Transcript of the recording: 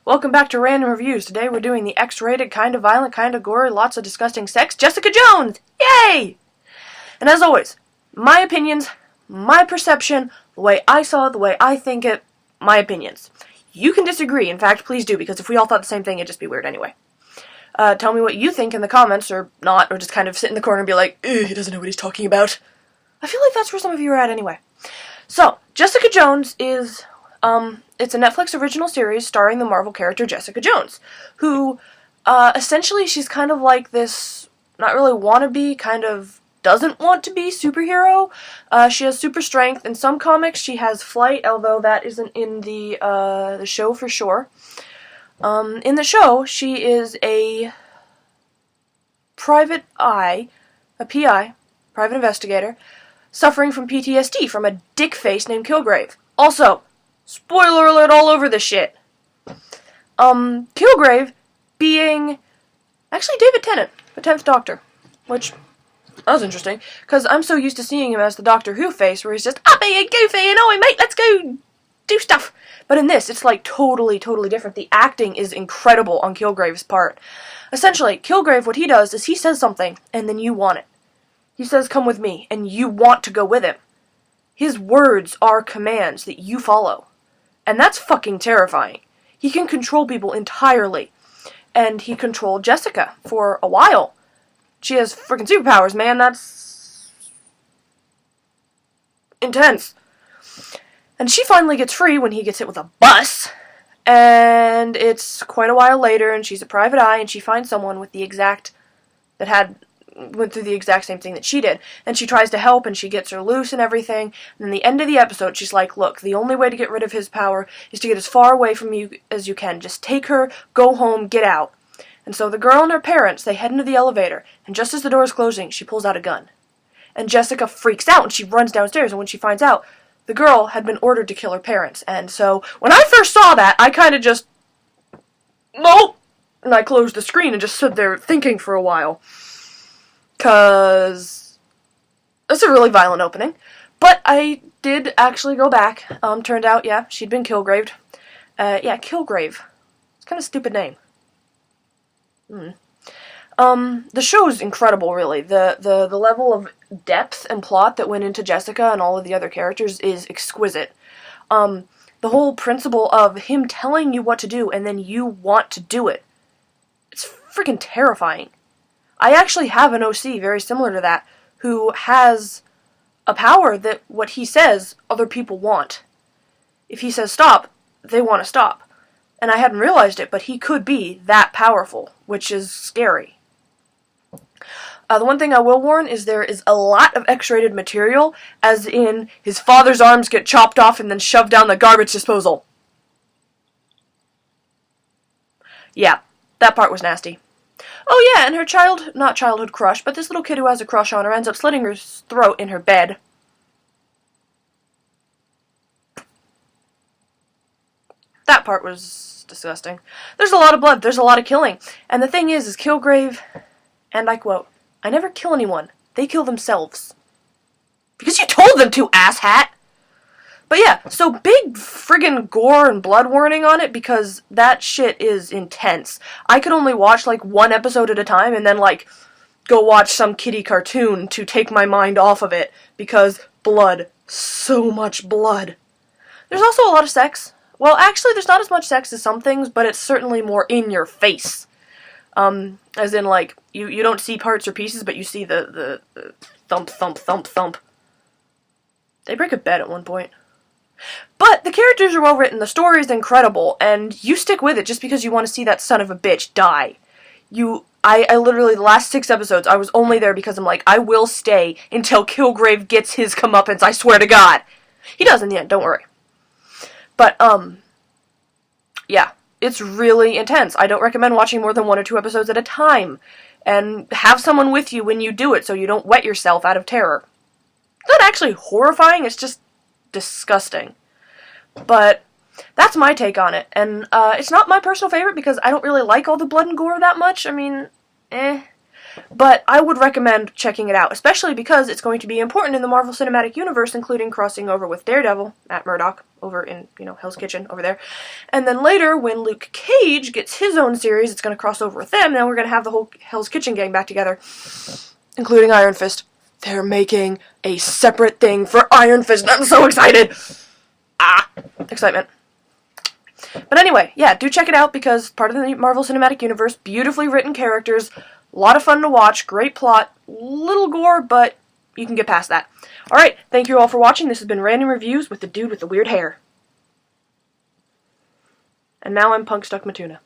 Welcome back to Random Reviews. Today we're doing the X-rated, kind of violent, kind of gory, lots of disgusting sex, Jessica Jones! Yay! And as always, my opinions, my perception, the way I saw it, the way I think it, my opinions. You can disagree, in fact, please do, because if we all thought the same thing, it'd just be weird anyway. Tell me what you think in the comments, or not, or just kind of sit in the corner and be like, he doesn't know what he's talking about. I feel like that's where some of you are at anyway. So, Jessica Jones is, it's a Netflix original series starring the Marvel character Jessica Jones, who, essentially she's kind of like this, not really wannabe, kind of doesn't want to be superhero. She has super strength. In some comics she has flight, although that isn't in the show for sure. In the show, she is a private eye, a PI, private investigator, suffering from PTSD from a dick face named Kilgrave. Also, spoiler alert all over this shit. Kilgrave being actually David Tennant, the 10th Doctor, which that was interesting, because I'm so used to seeing him as the Doctor Who face, where he's just, being goofy and oi mate, let's go do stuff. But in this, it's like totally different. The acting is incredible on Kilgrave's part. Essentially, Kilgrave, what he does is he says something, and then you want it. He says, come with me, and you want to go with him. His words are commands that you follow. And that's fucking terrifying. He can control people entirely. And he controlled Jessica for a while. She has freaking superpowers, man. That's intense. And she finally gets free when he gets hit with a bus. And it's quite a while later, and she's a private eye, and she finds someone with the exact, went through the exact same thing that she did. And she tries to help, and she gets her loose and everything. And in the end of the episode, she's like, look, the only way to get rid of his power is to get as far away from you as you can. Just take her, go home, get out. And so the girl and her parents, they head into the elevator, and just as the door is closing, she pulls out a gun. And Jessica freaks out, and she runs downstairs, and when she finds out, the girl had been ordered to kill her parents. And so, when I first saw that, I kind of just, nope! And I closed the screen and just stood there thinking for a while. 'Cause it's a really violent opening. But I did actually go back. Turned out, yeah, she'd been Kilgraved. Yeah, Kilgrave. It's kind of a stupid name. The show's incredible, really. The level of depth and plot that went into Jessica and all of the other characters is exquisite. The whole principle of him telling you what to do and then you want to do it. It's freaking terrifying. I actually have an OC very similar to that who has a power that what he says other people want. If he says stop, they want to stop. And I hadn't realized it, but he could be that powerful, which is scary. The one thing I will warn is there is a lot of X-rated material, as in his father's arms get chopped off and then shoved down the garbage disposal. Yeah, that part was nasty. Oh yeah, and her not childhood crush, but this little kid who has a crush on her ends up slitting her throat in her bed. That part was disgusting. There's a lot of blood, there's a lot of killing. And the thing is Kilgrave, and I quote, I never kill anyone. They kill themselves. Because you told them to, asshat! But yeah, so big friggin' gore and blood warning on it because that shit is intense. I could only watch like one episode at a time and then like go watch some kiddie cartoon to take my mind off of it because blood. So much blood. There's also a lot of sex. Well, actually, there's not as much sex as some things, but it's certainly more in your face. As in, like, you don't see parts or pieces, but you see the thump, thump, thump, thump. They break a bed at one point. But the characters are well written, the story is incredible, and you stick with it just because you want to see that son of a bitch die. I literally, the last 6 episodes, I was only there because I'm like, I will stay until Kilgrave gets his comeuppance, I swear to God. He does in the end, don't worry. But, yeah. It's really intense. I don't recommend watching more than 1 or 2 episodes at a time. And have someone with you when you do it so you don't wet yourself out of terror. It's not actually horrifying, it's just disgusting. But that's my take on it. And it's not my personal favorite because I don't really like all the blood and gore that much. I mean, But I would recommend checking it out, especially because it's going to be important in the Marvel Cinematic Universe, including crossing over with Daredevil, Matt Murdock, over in, Hell's Kitchen, over there. And then later, when Luke Cage gets his own series, it's going to cross over with them, and then we're going to have the whole Hell's Kitchen gang back together, including Iron Fist. They're making a separate thing for Iron Fist, and I'm so excited! Excitement. But anyway, yeah, do check it out because part of the Marvel Cinematic Universe, beautifully written characters, a lot of fun to watch, great plot, little gore, but you can get past that. Alright, thank you all for watching. This has been Random Reviews with the dude with the weird hair. And now I'm Punk Stuck Matuna.